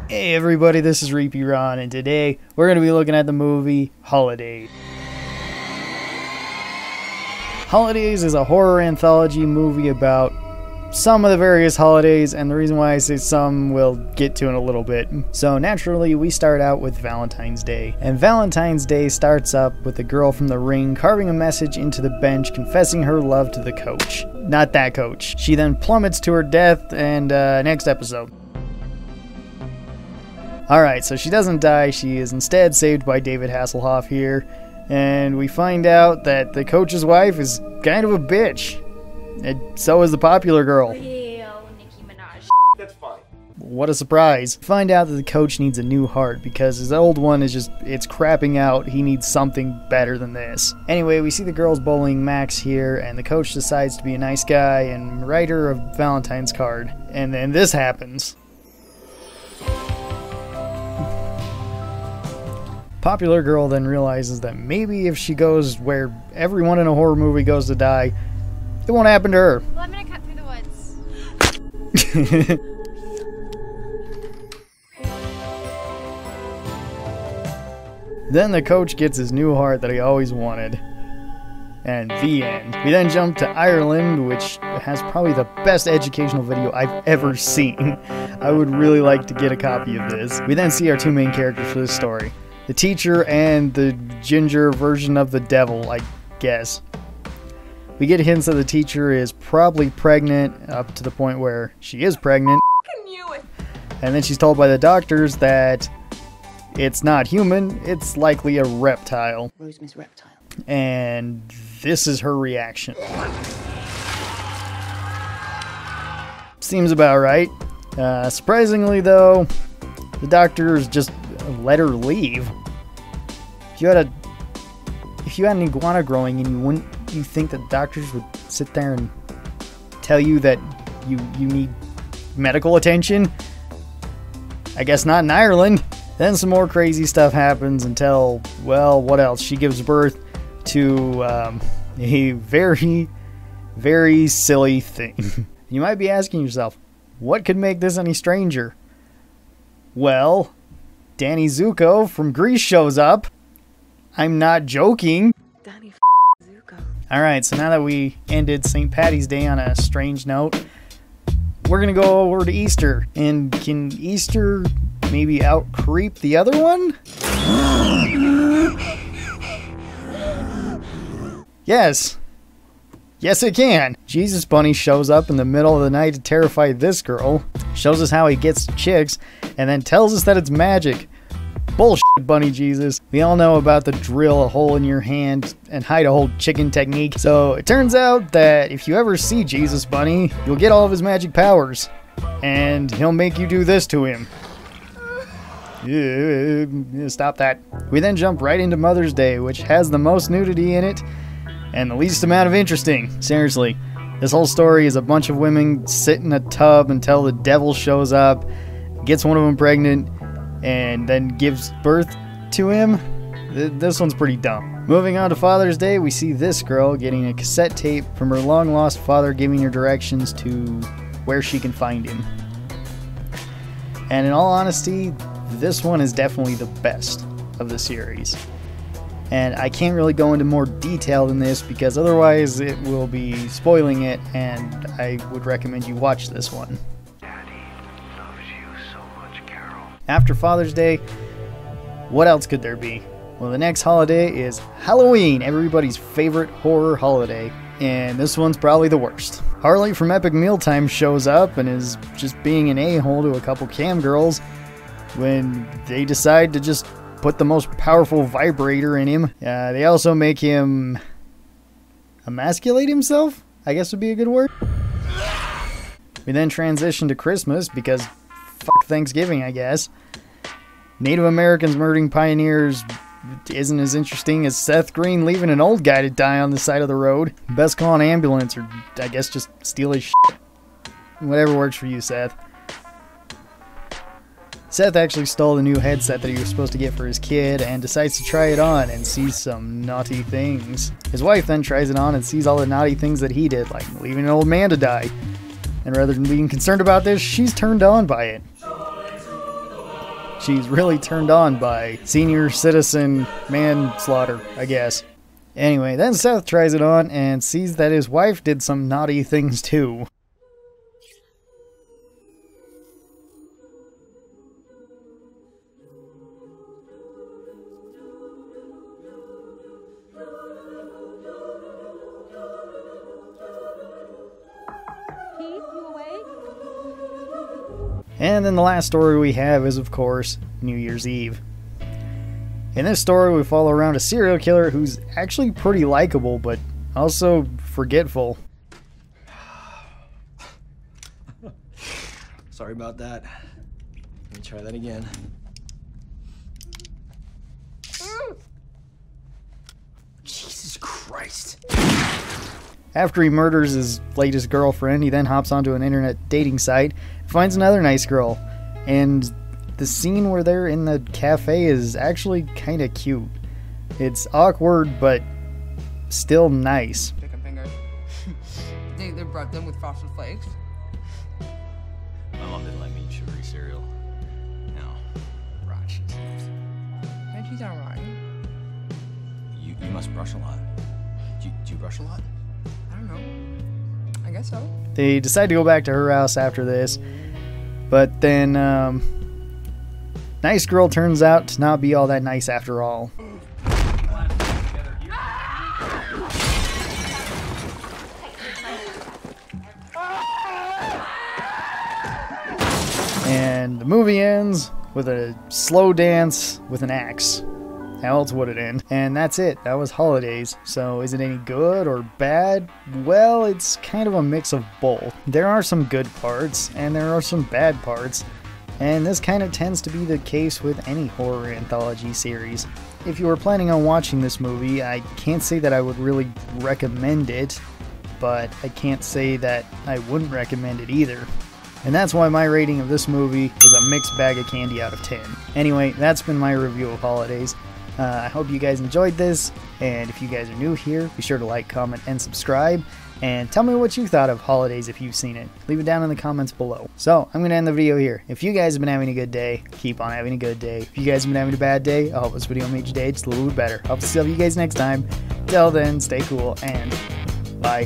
Hey everybody, this is Reapy Ron, and today we're going to be looking at the movie Holidays. Holidays is a horror anthology movie about some of the various holidays, and the reason why I say some we'll get to in a little bit. So naturally, we start out with Valentine's Day. And Valentine's Day starts up with the girl from the ring carving a message into the bench confessing her love to the coach. Not that coach. She then plummets to her death, and next episode. Alright, so she doesn't die, she is instead saved by David Hasselhoff here, and we find out that the coach's wife is kind of a bitch. And so is the popular girl. That's fine. What a surprise. We find out that the coach needs a new heart because his old one is it's crapping out. He needs something better than this. Anyway, we see the girls bullying Max here, and the coach decides to be a nice guy and write her a Valentine's card. And then this happens. Popular girl then realizes that maybe if she goes where everyone in a horror movie goes to die, it won't happen to her. Well, I'm gonna cut through the woods. Then the coach gets his new heart that he always wanted. And the end. We then jump to Ireland, which has probably the best educational video I've ever seen. I would really like to get a copy of this. We then see our two main characters for this story. The teacher and the ginger version of the devil, I guess. We get hints that the teacher is probably pregnant, up to the point where she is pregnant. And then she's told by the doctors that it's not human, it's likely a reptile. Rosemary's reptile. And this is her reaction. Seems about right. Surprisingly though, the doctors just let her leave. If you had an iguana growing and you think that doctors would sit there and tell you that you need medical attention? I guess not in Ireland. Then some more crazy stuff happens until, well, what else? She gives birth to a very, very silly thing. You might be asking yourself, what could make this any stranger? Well, Danny Zuko from Grease shows up. I'm not joking. Danny Zuko. Alright, so now that we ended St. Patty's Day on a strange note, we're gonna go over to Easter. And can Easter maybe out-creep the other one? Yes. Yes, it can. Jesus Bunny shows up in the middle of the night to terrify this girl, shows us how he gets chicks, and then tells us that it's magic. Bullshit, Bunny Jesus. We all know about the drill a hole in your hand and hide a whole chicken technique. So it turns out that if you ever see Jesus Bunny, you'll get all of his magic powers. And he'll make you do this to him. Stop that. We then jump right into Mother's Day, which has the most nudity in it and the least amount of interesting. Seriously, this whole story is a bunch of women sit in a tub until the devil shows up, gets one of them pregnant, and then gives birth to him. This one's pretty dumb. Moving on to Father's Day, we see this girl getting a cassette tape from her long-lost father, giving her directions to where she can find him. And in all honesty, this one is definitely the best of the series. And I can't really go into more detail than this because otherwise it will be spoiling it, and I would recommend you watch this one. Daddy loves you so much, Carol. After Father's Day, what else could there be? Well, the next holiday is Halloween, everybody's favorite horror holiday. And this one's probably the worst. Harley from Epic Mealtime shows up and is just being an a-hole to a couple cam girls when they decide to just put the most powerful vibrator in him. They also make him emasculate himself, I guess would be a good word. We then transition to Christmas because fuck Thanksgiving, I guess. Native Americans murdering pioneers isn't as interesting as Seth Green leaving an old guy to die on the side of the road. Best call an ambulance, or I guess just steal his shit. Whatever works for you, Seth. Seth actually stole the new headset that he was supposed to get for his kid and decides to try it on and sees some naughty things. His wife then tries it on and sees all the naughty things that he did, like leaving an old man to die. And rather than being concerned about this, she's turned on by it. She's really turned on by senior citizen manslaughter, I guess. Anyway, then Seth tries it on and sees that his wife did some naughty things too. And then the last story we have is, of course, New Year's Eve. In this story, we follow around a serial killer who's actually pretty likable, but also forgetful. Sorry about that. Let me try that again. Jesus Christ. After he murders his latest girlfriend, he then hops onto an internet dating site, finds another nice girl, and the scene where they're in the cafe is actually kind of cute. It's awkward, but still nice. Chicken fingers. They brought them with frosted flakes. My mom didn't like me eat sugary cereal. No, rotten teeth. Can't you sound right? You must brush a lot. Do you brush a lot? I don't know. I guess so. They decide to go back to her house after this, but then nice girl turns out to not be all that nice after all. And the movie ends with a slow dance with an axe. How else would it end? And that's it. That was Holidays. So is it any good or bad? Well, it's kind of a mix of both. There are some good parts and there are some bad parts. And this kind of tends to be the case with any horror anthology series. If you were planning on watching this movie, I can't say that I would really recommend it, but I can't say that I wouldn't recommend it either. And that's why my rating of this movie is a mixed bag of candy out of 10. Anyway, that's been my review of Holidays. I hope you guys enjoyed this, and if you guys are new here, be sure to like, comment, and subscribe, and tell me what you thought of Holidays if you've seen it. Leave it down in the comments below. So, I'm going to end the video here. If you guys have been having a good day, keep on having a good day. If you guys have been having a bad day, I hope this video made your day just a little bit better. Hope to see you guys next time. Till then, stay cool, and bye.